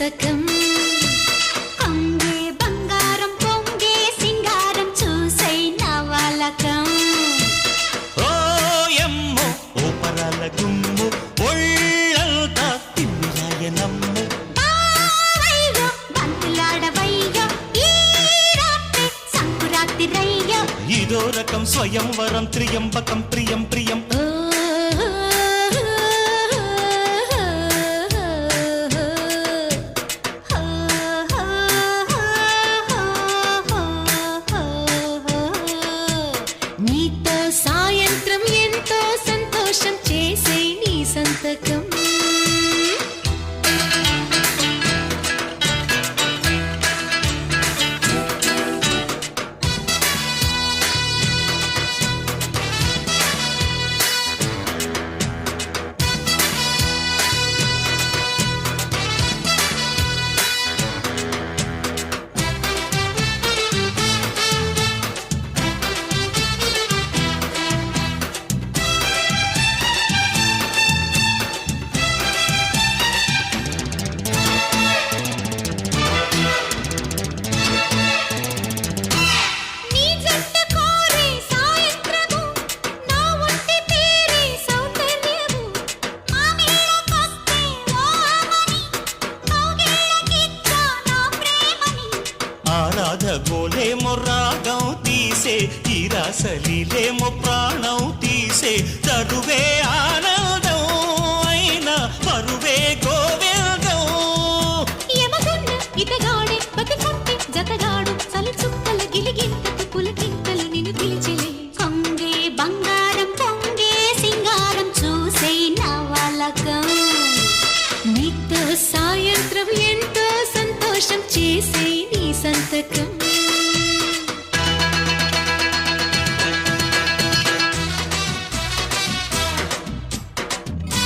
సంతకం అంగే బంగారం పొంగే సింగారం చూసై నవలకం ఓ యమ్మో ఓ పరాల గుమ్ము ఒళ్ళంతా తిమ్మిరాయనమ్ము బావయ్యో బంతులాడవయ్యో ఈ రాత్రి సంకురాత్రిరయ్యో ఇదో రకం స్వయంవరం త్రియంబకం ప్రియం ప్రియం నీతో సాయంత్రం ఎంతో సంతోషం చేసే నీ సంతకం నీ జంట కోరే సాయంత్రము నా ఒంటి తీరే సౌందర్యము మామిళ్ళకొస్తే ఓ ఆమని కౌగిళ్ళకిచ్చా నా ప్రేమని ఆరాధ గోలేమో రాగం తీసే ఈ రాసలీలేమో ప్రాణం తీసే చదువే ఆనందం అయినా పరువే గోవిందం యమగున్న ఇతగాడే బతుకుంటే జతగాడు చలి చుక్కల గిలిగింతకు పులకింతలు నిన్ను పిలిచిలే కొంగే బంగారం పొంగే సింగారం చూసే నవలకం నీతో సాయంత్రం ఎంతో సంతోషం చేసే నీ సంతకం